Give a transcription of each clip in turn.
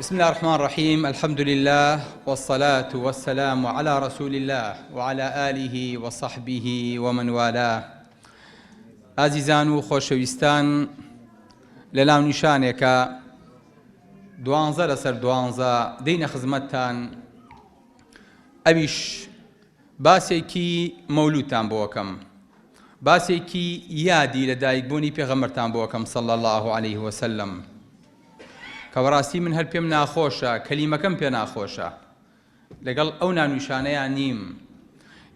بسم الله الرحمن الرحيم. الحمد لله والصلاة والسلام على رسول الله وعلى آله وصحبه ومن والاه. عزیزان و خۆشەویستان، لەلاو نیشانێکە دوانزە لەسەر دوانزە دەینە خزمەتتان. ئەویش باسێکی مەولودتان بۆکەم، باسێکی یادی لە دایکبوونی پێغەمبەرتان بۆکەم صلی الله عليه وسلم، کە بەڕاستی من هەر پێم ناخۆشە، کەلیمەکەم پێ ناخۆشە، لەگەڵ ئەو نانویشانەیان نیم.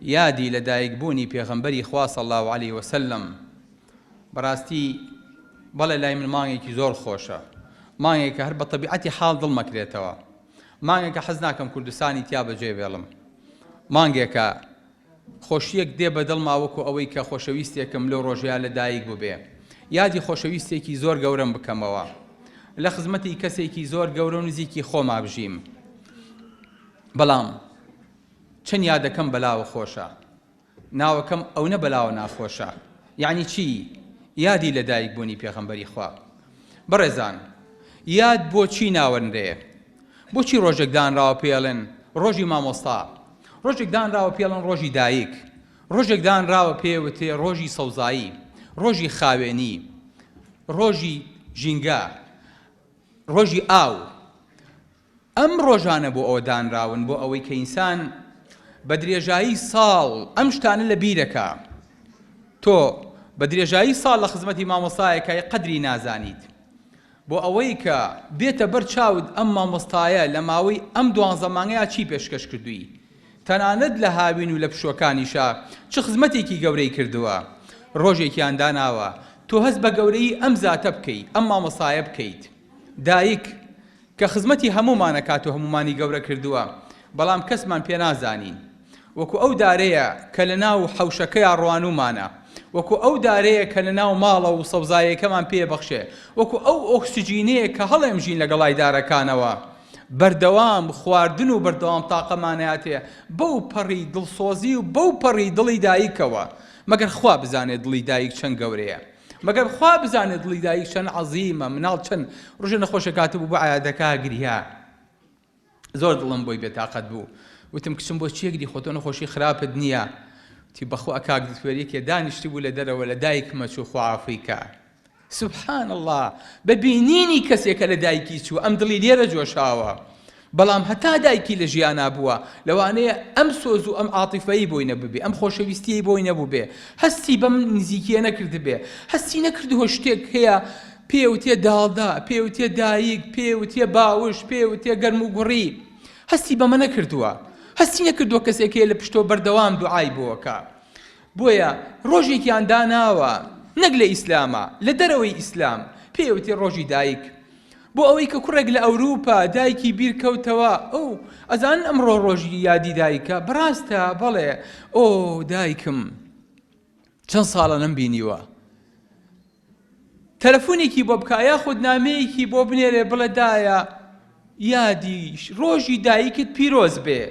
یادی لە دایکبوونی پێغەمبەری خوا صلی الله عليه وسلم. بەڕاستی بەڵێ لای من مانگێکی زۆر خۆشە، مانگێک کە هەر بە تەبیعەتی حاڵ دڵمەکرێتەوە، مانگێک کە حەز ناکەم کوردستانی تیا بەجێ بێڵم، مانگێکە خۆشیەک دێ بە دڵما وەکو ئەوەی کە خۆشەویستێکم لەو ڕۆژەیە لە دایک بووبێ. یادی خۆشەویستێکی زۆر گەورەم بکەمەوە، لە خزمەتی کەسێکی زۆر گەورە و نزیکی خۆما بژیم. بەڵام چەند یادەکەم بەلاوە خۆشە، ناوەکەم ئەو نە بەلاوە ناخۆشە. یعنی چی؟ یادی لە دایکبوونی پێغەمبەری خوا. بەڕێزان، یاد بۆچی ناوەندێ؟ بۆچی ڕۆژێک دانراوە پێڵێن ڕۆژی مامۆستا، ڕۆژێک دانراوە پێڵێن ڕۆژی دایک، ڕۆژێک دانراوە پێوتێ ڕۆژی سەوزایی، ڕۆژی خاوێنی، ڕۆژی ژینگە، ڕۆژی ئاو. ئەم ڕۆژانە بۆ ئەوە دانراون بۆ ئەوەی کە ئینسان بە درێژایی ساڵ ئەم شتانە لە بیرەکە. تۆ بە درێژایی ساڵ لە خزمەتی مامۆستایەکە قەدری نازانیت، بۆ ئەوەی کە بێتە بەر چاود ئەم مامۆستایە لە ماوەی ئەم 12 مانگەیە چی پێشکەش کردووی، تەنانەت لە هاوین و لە پشوەکانیشا چ خزمەتێکی گەورەی کردووە. ڕۆژێکیان داناوە تۆ هەست بە گەورەی ئەم زاتە بکەیت، ئەم مامۆستایە بکەیت. دایک کە خزمەتی هەمومانەکات و هەمومانی گەورە کردووە، بەڵام کەسمان پێ نازانین. وەکو ئەو دارەیە کە لە ناو حەوشەکەیان ڕوانومانە، وەکو ئەو دارەیە کە لە ناو ماڵە و سەوزایەکەمان پێبەخشێ، وەکو ئەو ئۆکسجینەیە کە هەڵێمژین لەگەڵای دارەکانەوە. بەردەوام خواردن و بەردەوام تاقەمانەیاتێ بەو پەڕی دڵسۆزی و بەو پەڕی دڵی دایکەوە. مەگەر خوا بزانێت دڵی دایک چەند گەورەیە، مەگەر خوا بزانێت دڵی دایک چەند عەزیمە. مناڵ چەند ڕۆژێ نەخۆشە کاتبوو بۆ عەیادەکە گریا، زۆر دڵم بۆی بێتاقەت بوو. وتم کچم بۆ چی ئەگری، خۆ تۆ نەخۆشی خراپت نییە؟ تی بەخوا کاک دکتۆریەکێ دانیشتی بوو لە دەرەوە لە دایکمە چوو خوعافی کە. سوبحان الله، بەبینینی کەسێکە لە دایکی چوو ئەم دڵی لێرە جۆشاوە. بەڵام هەتا دایکی لە ژیانا بووە، لەوانەیە ئەم سۆز و ئەم عاتیفەی بۆی نەبوو بێ، ئەم خۆشەویستیی بۆی نەبوو بێ، هەستی بەم نزیکیە نەکرد بێ، هەستی نەکردووە شتێک هەیە پێوتێ داڵدا، پێوتێ دایک، پێوتێ باوش، پێوتێ گەرم و گوڕی، هەستی بەمە نەکردووە، هەستی نەکردووە کەسێکەیە لە پشتۆ بەردەوام دوعای بۆکە. بۆیە ڕۆژێکیان داناوە نەک لە ئیسلامە، لە دەرەوەی ئیسلام، پێوتێ ڕۆژی دایک. بۆ ئەوەی کە کوڕێک لە ئەوروپا دایکی بیر کەوتەوە، ئەو ئەزان ئەمڕۆ ڕۆژی یادی دایکە، بەڕاستە بەڵێ ئۆ دایکم چەند ساڵە نەمبینیوە، تەلەفۆنێکی بۆ بکە یاخود نامەیەکی بۆ بنێرێ بڵێ دایە یادی ڕۆژی دایکت پیرۆز بێ.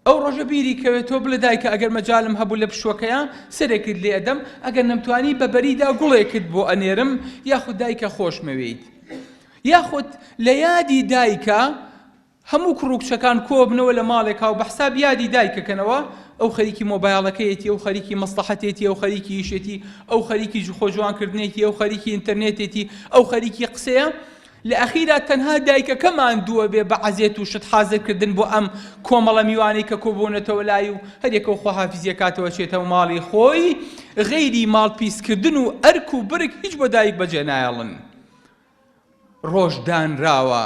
ئەو ڕۆژە بیری کەوێتەوە بڵێ دایکە ئەگەر مەجالم هەبوو لە پشوەکەیە سەرێکت لێ ئەدەم، ئەگەر نەمتوانی بە بەریدا گوڵێکت بۆ ئەنێرم، یاخود دایکە خۆشمەوێیت. یاخود لە یادی دایکە هەموو کوڕوکچەکان کۆبنەوە لە ماڵێکا و بەحساب یادی دایکەکەنەوە، ئەو خەریکی مۆبایڵەکەیەتی، ئەو خەریکی مەسلحەتێتی، ئەو خەریکی ئیشێتی، ئەو خەریکی خۆجوانکردنێتی، ئەو خەریکی ئینتەرنێتێتی، ئەو خەریکی قسەیە. لە ئەخیرا تەنها دایکەکەمان دووە بێ بە عەزیەت و شت حازرکردن بۆ ئەم کۆمەڵە میوانی کە کۆبوونەتەوە لای و هەرێکەوە خواحافیزیەکاتەوە چێتەوە ماڵی خۆی. غەیری ماڵ پیسکردن و ئەرک و برک هیچ بۆ دایک بەجێ نایەڵن. ڕۆژ دانراوە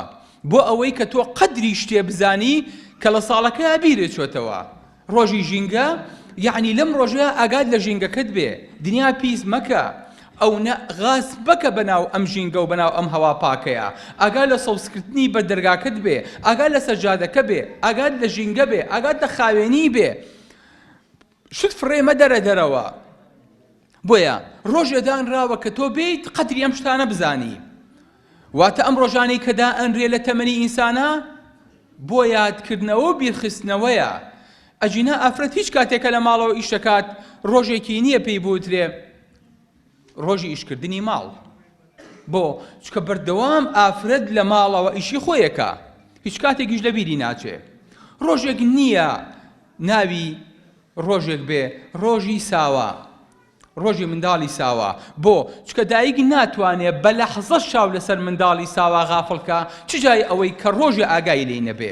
بۆ ئەوەی کە تۆ قەدری شتێ بزانی کە لە ساڵەکە بیرێ چۆتەوە. ڕۆژی ژینگە، یعنی لەم ڕۆژە ئاگاد لە ژینگەکەت بێ، دنیا پیس مەکە، ئەو غاز بکە بەناو ئەم ژینگە و بەناو ئەم هەوا پاکەیە، ئاگاد لە سەوزکردنی بە دەرگاکەت بێ، ئاگاد لە سەجادەکە بێ، ئاگاد لە ژینگە بێ، ئاگاد لە خاوێنی بێ، شت فڕێمە دەرەوە. بۆیە ڕۆژێ دانراوە کە تۆ بیت قەدری ئەم شتانە بزانی. واتە ئەم ڕۆژانەی کە دائەنرێ لە تەمەنی ئینسانە بۆ یادکردنەوە و بیرخستنەوەیە. ئەجینا ئافرەت هیچ کاتێکە لە ماڵەوە ئیشەکات ڕۆژێکی نییە پێی بوترێ ڕۆژی ئیشکردنی ماڵ. بۆ چکە بەردەوام ئافرەت لە ماڵەوە ئیشی خۆیەکە هیچ کاتێکیش لە بیری ناچێ ڕۆژێک نییە ناوی ڕۆژێک بێ ڕۆژی ساوە ڕۆژی منداڵی ساوە بۆ چکە دایک ناتوانێت بە لەحزە شاو لەسەر منداڵی ساوە غافڵکە چ جای ئەوەی کە ڕۆژی ئاگای لێ نەبێ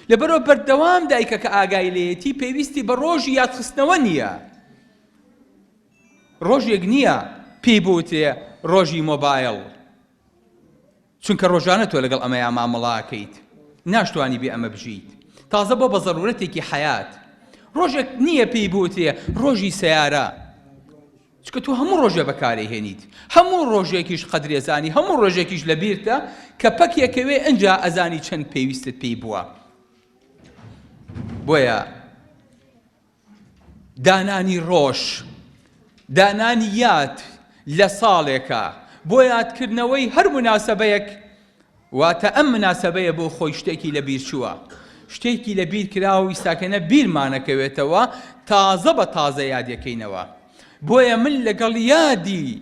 لەبەرەوە بەردەوام دایکە کە ئاگای لێیەتی پێویستی بە ڕۆژی یادخستنەوە نییە ڕۆژێک نییە پێی بوتێ ڕۆژی مۆبایل چونکە ڕۆژانە تۆ لەگەڵ ئەمەیان مامەڵاکەیت ناشتوانی بێ ئەمە بژیت تازە بۆ بە زەرورەتێکی حەیات ڕۆژێک نییە پێی بوتێ ڕۆژی سەیارە چکە تۆ هەموو ڕۆژێ بەکارێهێنیت هەموو ڕۆژێکیش قەدرێزانی هەموو ڕۆژێکیش لە بیرتە کە پەکێکەوێ ئەنجا ئەزانی چەند پێویستت پێی بووە بۆیە دانانی ڕۆژ دانانی یاد لە ساڵێکە بۆ یادکردنەوەی هەر مناسەبەیەک واتە ئەم مناسەبەیە بۆ خۆی شتێکی لە بیر چووە شتێکی لە بیر کراوە ویستاکەنە بیرمانەکەوێتەوە تازە بە تازە یادەکەینەوە بۆیە من لەگەڵ یادی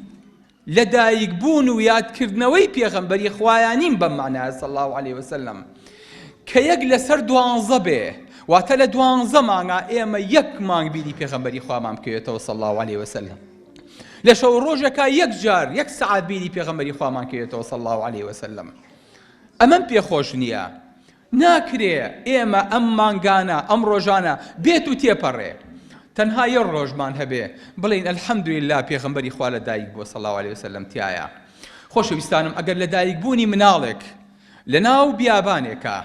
لە دایکبوون و یادکردنەوەی پێغەمبەری خوایانیم بەم معنایە صلی الله علیه وسلم کە یەک لەسەر 12 بێ واتە لە 12 مانگا ئێمە یەک مانگ بیری پێغەمبەری خوامان بکەوێتەوە صلی الله علیه وسلم لە شەو ڕۆژێکا یەک جار یەک سەعات بیری پێغەمبەری خوامان کەوێتەوە صلی الله علیه وسلم ئەمەم پێخۆش نییە ناکرێ ئێمە ئەم مانگانە ئەم ڕۆژانە بێت و تێپەڕێ تەنها یەک ڕۆژمان هەبێ بڵێن ئەلحەمدولیلا پێغەمبەری خوا لە دایک بووە صلی الله علیه وسلم تایە خۆشەویستانم ئەگەر لە دایکبوونی مناڵێک لە ناو بیابانێکە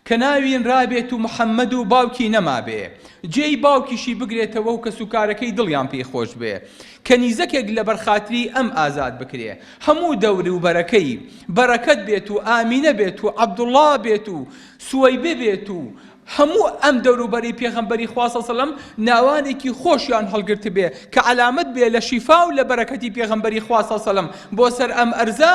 کە ناوین رابێت و محەممەد و باوکی نەمابێ جێی باوکیشی بگرێتەوە و کە سوکارەکەی دڵیان پێی خۆش بێ کە نیزەکێک لە بەرخاتری ئەم ئازاد بکرێ هەموو دەوری و بەرەکەی بەرەکەت بێت و ئامینە بێت و عەبدوڵڵا بێت و سوەیبە بێت و هەموو ئەم دەوروبەری پێغەمبەری خوا صلی الله علیه وسلم ناوانێکی خۆشیان هەڵگرت بێ کە علامەت بێ لە شیفا و لە بەرەکەتی پێغەمبەری خوا صلی الله علیه وسلم بۆ سەر ئەم ئەرزە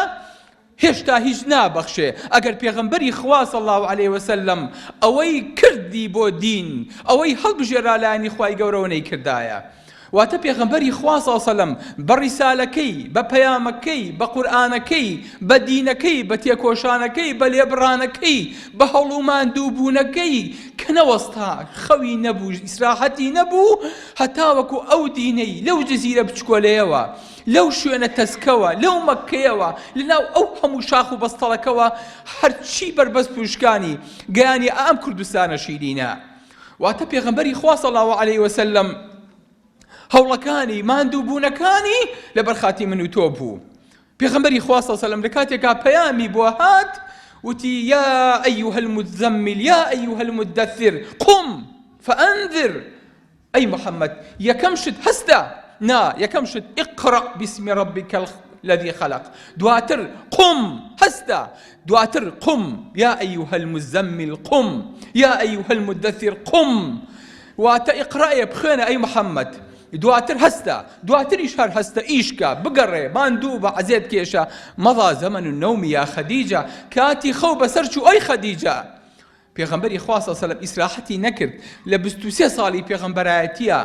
هێشتا هیچ نابەخشێ ئەگەر پێغەمبەری خوا صلی الله علیه وسلم ئەوەی کردی بۆ دین ئەوەی هەڵبژێرا لایەنی خوای گەورەوە نەیکردایە واتە پێغەمبەری خوا صلی الله علیه وسلم بە ڕیسالەکەی بە پەیامەکەی بە قورئانەکەی بە دینەکەی بە تێکۆشانەکەی بە لێبڕانەکەی بە هەوڵ و ماندووبوونەکەی کە نەوەستا خەوی نەبوو ئیسراحەتی نەبوو هەتا وەکو ئەو دینەی لەو جزیرە بچکۆلەیەوە لەو شوێنە تەسکەوە لەو مەککەیەوە لەناو ئەو هەموو شاخ و بەستەڵەکەوە هەرچی بربەست پوشکانی گەیانی ئەم کوردستانە شیرینە واتە پێغەمبەری خوا صلی الله علیه وسلم هەوڵەکانی ماندووبوونەکانی لە بەرخاتی من و تۆ بوو پێغەمبەری خوا صلی الله علیه وسلم لە کاتێکا پەیامی بۆ هات وتی یا ئەیها المزەمل یا ئەیها المدەثر قم فأنذر ئەی محەممەد یەکەم شت هەستە نا یەکەم شت اقرأ باسم ربك الذي خلق دواتر قم هەستە دواتر قم یا ئەیها المزەمل قم یا ئەیها المدەثر قم واتە ئیقرائێ بخوێنە ئەی محەممەد دواتر هەستە دواتریش هەر هەستە ئیشکە بگەڕێ ماندوو بە عەزێت کێشە مەضا زەمەن النەوم یا خەدیجە کاتی خەو بەسەر چوو ئەی خەدیجە پێغەمبەری خوا صلی الله علیه وسلم ئیسراحەتی نەکرد لە 23 ساڵی پێغەمبەرایەتیە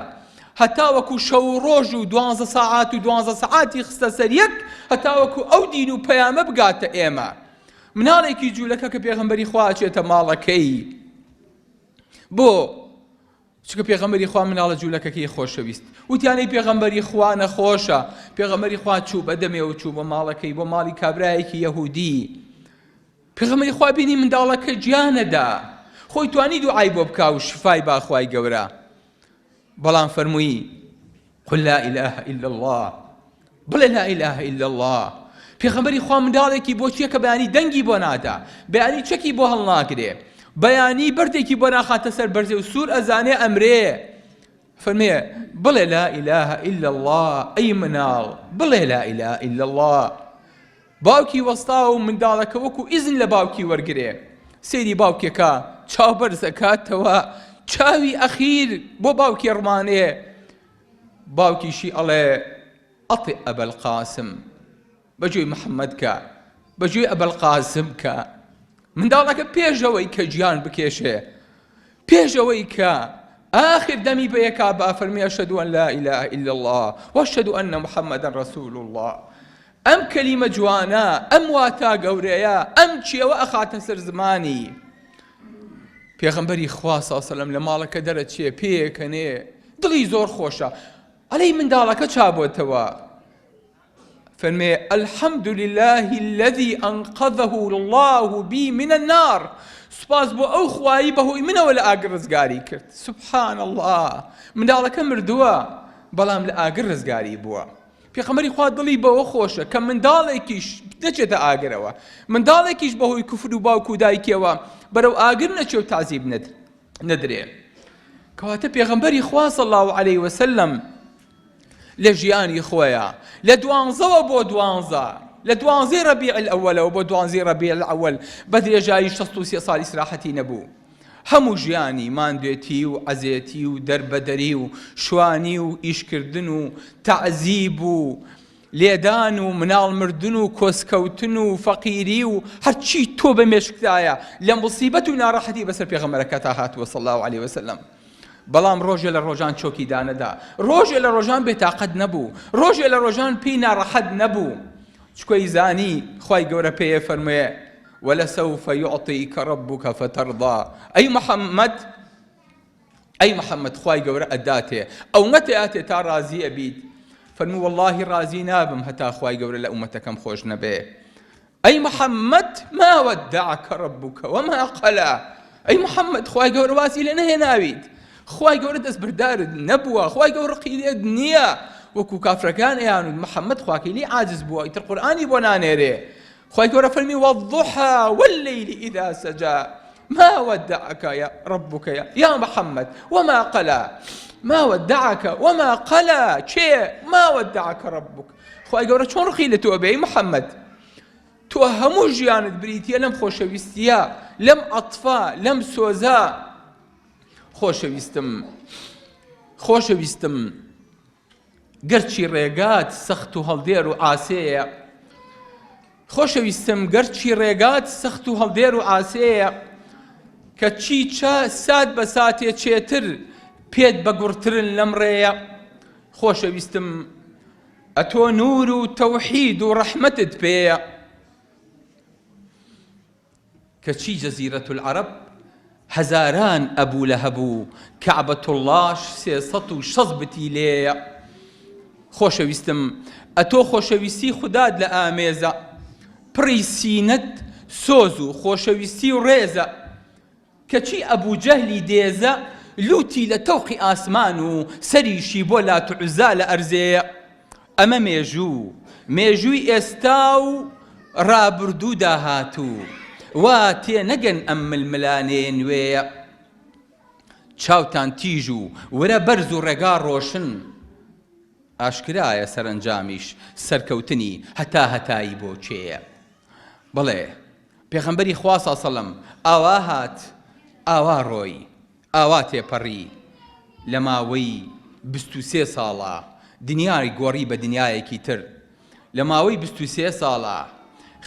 هەتا وەکو شەو و ڕۆژ و 12 ساعات و 12 ساعاتی خستە سەر یەک هەتا وەکو ئەو دین و پەیامە بگاتە ئێمە مناڵێکی جوولەکە کە پێغەمبەری خوا ئەچێتە ماڵەکەی بۆ چکە پێغەمبەری خوا مناڵە جوولەکەکەی خۆشەویست وتیانەی پێغەمبەری خوا نەخۆشە پێغەمبەری خوا چوو بەدەمێ و چوو بۆ ماڵەکەی بۆ ماڵی کابرایەکی یەهودی پێغەمبەری خوا بینی منداڵەکە گیانەدا خۆی توانی دوعای بۆ بکا و شفای با خوای گەورە بەڵام فەرمووی قل لا إله إلا الله بڵێ لا إله إلا الله پێغەمبەری خوا منداڵێکی بۆ چیە کە بەیانی دەنگی بۆ نادا بەیانی چەکی بۆ هەڵناگرێ بەیانی بەردێکی بۆ ناخاتە سەر بەرزێ و سوور ئەزانێ ئەمرێ فەرمێ بڵێ لا إله إلا الله ئەی مناڵ بڵێ لا إله إلا الله باوکی وەستا و منداڵەکە وەکو ئیزن لە باوکی وەرگرێ سەیری باوکێکە چاوبەرز ئەکاتەوە چاوی ئەخیر بۆ باوکی ڕمانێ باوکیشی ئەڵێ ئەطیع ئەبەلقاسم بەجێی محەممەد کە بەجێی ئەبەلقاسم کە منداڵەکە پێشەوەی کە گیان بکێشێ پێشەوەی کە آخر دەمی بەیەکا بە فەرمی ئەشهەدو ئەن لا إله إلا الله وأشهد أن محمدا رسول الله ئەم کەلیمە جوانە، ئەم واتە گەورەیە، ئەم چیەوە ئەخاتە سەر زمانی. پێغەمبەری خوا صلی الله علیه و سلم لە ماڵەکە دەرەچێ پێکەنێ، دڵی زۆر خۆشە. ئەڵێی منداڵەکە چابۆتەوە، فەرمێ الحمد لله الذي أنقذه الله بي من النار. سوپاس بۆ ئەو خوایی بەهۆی منەوە لە ئاگر ڕزگاری کرد. سبحان الله، منداڵەکە مردووە بەڵام لە ئاگر ڕزگاری بووە. پێغەمبەری خوا دڵی بەوە خۆشە کە منداڵێکیش نەچێتە ئاگرەوە، منداڵێکیش بەهۆی کوفر و باوکو و دایکەوە بەرەو ئاگر نەچێ و تازیب نەدرێ. کەواتە پێغەمبەری خوا صلی الله علیه وسلم لە ژیانی خۆیە لە 12ەوە بۆ 12 لە 12 ڕەبیع الأولەوە بۆ 12 ڕەبیع الأول بە درێژایی 63 ساڵی سراحەتی نەبوو. هەموو ژیانی ماندوێتی و عەزێتی و دەربەدەری و شوانی و ئیشکردن و تەعزیب و لێدان و مناڵ مردن و کۆسکەوتن و فەقیری و هەرچی تۆ بە مێشکدایە لە موسیبەت و ناڕەحەتی بەسەر پێغەمبەرەکە تا هاتووە صلی الله علیه وسلم. بەڵام ڕۆژێ لە ڕۆژان چۆکی دانەدا، ڕۆژێ لە ڕۆژان بێتاقەت نەبوو، ڕۆژێ لە ڕۆژان پێی ناڕەحەت نەبوو. چکۆی زانی خوای گەورە پێیە فەرموویە وَلَسَوْفَ يُعْطِيكَ رَبُّكَ فَتَرْضَى. ئەی محەممەد خوای گەورە ئەداتێ ئەو نەتێ تا ڕازی ئەبیت. فەرموو واللهی ڕازی نابم هەتا خوای گەورە لە ئومەتەکەم خۆش نەبێ. ئەی محەممەد ما وەدەعەکە رەبوکە وەما قەلا. ئەی محەممەد خوای گەورە واسی لێ نەهێناویت، خوای گەورە دەستبردارت نەبووە، خوای گەورە ڕقیلێت نییە وەکو کافرەکان ئەیانوت محەممەد خواکەی لێ عاجز بووە ئیتر قورئانی بۆ نانێرێ. خوای گەورە فەرمی والضحى والليل إذا سجى ما ودعك يا ربك يا محمد وما قلى. ما ودعك وما قلى چێ ما ودعك ربك. خوای گەورە چۆن ڕقی لە تۆ بێ محەممەد؟ تۆ هەموو ژیانت بریتیە لەم خۆشەویستیە، لەم عەتفە، لەم سۆزە. خۆشەویستم گەرچی ڕێگات سەخت و هەڵدێر و ئاسەیە، خۆشەویستم گەرچی ڕێگات سەخت و هەڵدێر و ئاسەیە، کە چیچە سات بە ساتێ چێتر پێت بەگوڕترن لەم ڕێیە. خۆشەویستم ئەتۆ نور و تەوحید و ڕەحمەتت پێیە، کە چی جەزیرەت العەرەب هەزاران ئەبوو لە هەبوو، کەعبەت اللهش 360 بتی لێیە. خۆشەویستم ئەتۆ خۆشەویستی خودات لە ئامێزە، پڕی سینەت سۆز و خۆشەویستی و ڕێزە، کەچی ئەبوو جەهلی دێزە لوتی لە تەوقی ئاسمان و سەریشی بۆ لات و عوزا لە ئەرزەیە. ئەمە مێژووی ئێستا و ڕابردوو داهاتوو، وا تێ نەگەن ئەم ململانەیە نوێیە. چاوتان تیژ و وەرە بەرز و ڕێگا ڕۆشن، ئاشکرایە سەرنجامیش سەرکەوتنی هەتایی بۆ چێیە. بڵێ پێغەمبەری خوا صلی الله علیه وسلم ئاوا هات ئاوا ڕۆی ئاوا تێپەڕی لە ماوەی 23 ساڵە دنیای گۆڕی بە دنیایەکی تر. لە ماوەی 23 ساڵە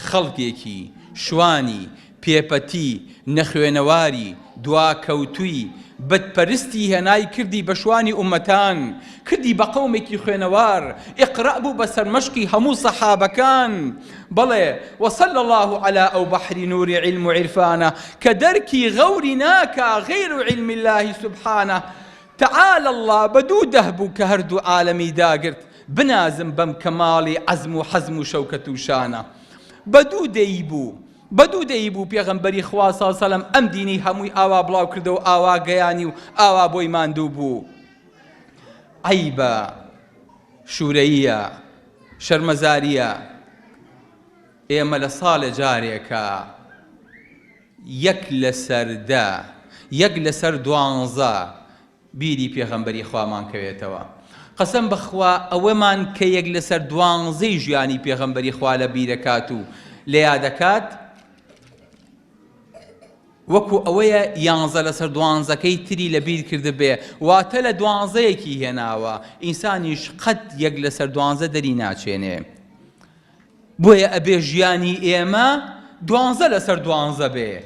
خەڵکێکی شوانی پێپەتی نەخوێنەواری دواکەوتووی بەدپەرستی هێنای کردی بە شوانی ئومەتان، کردی بە قەومێکی خوێنەوار، ئیقرا بوو بە سەرمەشقی هەموو سەحابەکان. بەڵێ وصلى الله على ئەو بەحری نوری علم و عرفانە کە دەرکی غەوری ناکا غەیر و علم الله سبحانه. تعالى الله بەدوو دەهبوو کە هەردوو عالەمی داگرت، بنازم بەم کەماڵی عەزم و حەزم و شەوکەت و شانە. بەدوو دەیبوو پێغەمبەری خوا صلی الله علیه وسلم ئەم دینی هەمووی ئاوا بڵاو کردە و ئاوا گەیانی و ئاوا بۆی ماندوو بوو. عەیبە، شوورەییە، شەرمەزاریە ئێمە لە ساڵە جارێکە یەک لەسەر 12 بیری پێغەمبەری خوامان کەوێتەوە. قەسەم بەخوا ئەوەمان کە یەک لەسەر 12 ژیانی پێغەمبەری خوا لە بیرەکات و لە یادەکات وەکو ئەوەیە 11 لەسەر 12کەی تری لە بیر کرد بێ، واتە لە 12یەکی هێناوە. ئینسانیش قەت یەک لەسەر 12 دەری ناچێنێ. بۆیە ئەبێ ژیانی ئێمە 12 لەسەر 12 بێ.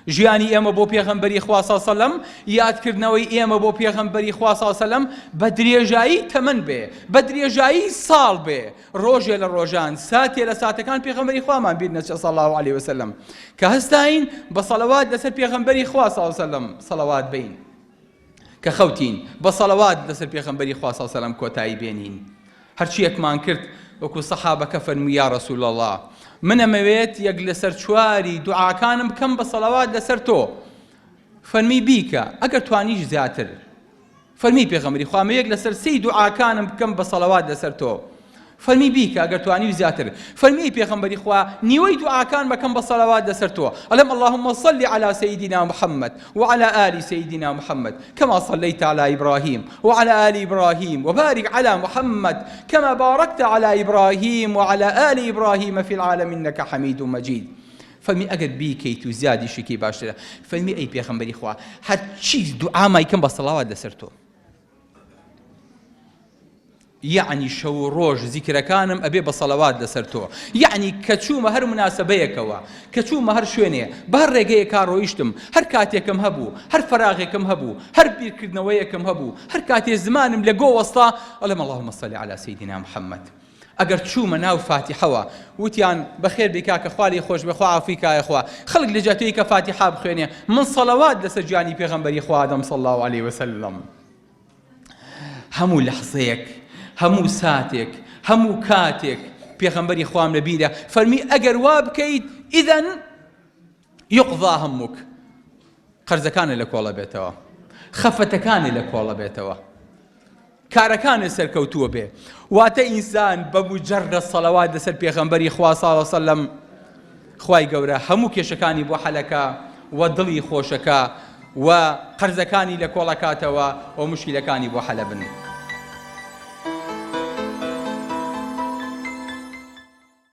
ژیانی ئێمە بۆ پێغەمبەری خوا صلی الله علیه و سلم یادکردنەوەی ئێمە بۆ پێغەمبەری خوا صلی الله علیه و سلم بە درێژایی تەمەن بێ بە درێژایی ساڵ بێ ڕۆژێ لە ڕۆژان ساتێ لە ساتەکان پێغەمبەری خوامان بیرنە صلی الله علیه و سلم کە هەستاین بە سەڵەوات لەسەر پێغەمبەری خوا صلی الله علیه و سلم سەڵەوات بین کە خەوتین بە سەڵەوات لەسەر پێغەمبەری خوا صلی الله علیه و سلم کۆتایی بێنین هەرچیەکمان کرد وەکو سەحابەکە فەرمووی یا ڕەسوول الله من ئەمەوێت یەک لەسەر چواری دوعاکانم بکەم بە سەڵەوات لەسەر تۆ فەرمی بیکە ئەگەر توانیش زیاتر فەرمی پێغەمبەری خوا یەک لەسەر سێی دوعاکانم بکەم بە سەڵەوات لەسەر تۆ فەرمی بیکە ئەگەر توانی زیاتر فەرمی پێغەمبەری خوا نیوەی دوعاکان بکەم بە سەڵەوات لەسەر تۆ ئەڵێم اللهم صل على سيدنا محمد وعلى آل سيدنا محمد كما صليت على إبراهيم وعلى آل إبراهيم وبارك على محمد كما باركت على إبراهيم وعلى آل إبراهيم في العالمين إنك حميد مجيد فەرمی ئەگەر بیکەیت و زیادی شکی باشترە فەرمی ئەی پێغەمبەری خوا هەرچی دوعامای کەم بە سەڵاوات لەسەر تۆ یعنی شەو و ڕۆژ زیکرەکانم ئەبێ بە سەڵەوات لەسەر تۆ یعنی کە چوومە هەر مناسبەیەکەوە کە چوومە هەر شوێنێ بە هەر ڕێگەیەکا ڕۆیشتم هەر کاتێکم هەبوو هەر فەراغێکم هەبوو هەر بیرکردنەوەیەکم هەبوو هەر کاتێ زمانم لە گۆ وەستا ئەڵێم اللهم صل على سيدنا محمد ئەگەر چوومە ناو فاتیحەوە وتیان بەخێر بێ کاکە خوا لێی خۆش بێ خوا عەفوی کایە خوا خەڵک لە جاتەیە کە فاتیحا بخوێنێ من سەڵەوات لەسەر گیانی پێغەمبەری خوا دەم صلی الله عليه وسلم هەموو لەحزەیەک هەموو ساتێک هەموو کاتێک پێغەمبەری خوام لەبیرە فەرمی ئەگەر وا بکەیت ئیدەن یوقضا هەمووک قەرزەکانە لە کۆڵە بێتەوە خەفەتەکانە لە کۆڵە بێتەوە کارەکانە سەرکەوتووە بێ واتە ئینسان بە موجەڕە سەڵەوات لەسەر پێغەمبەری خوا صلی الله علیه وسلم خوای گەورە هەموو کێشەکانی بۆ حەلەکە و دڵی خۆشەکە و قەرزەکانی لە کۆڵەکاتەوە و موشکیلەکانی بۆ حەلە بن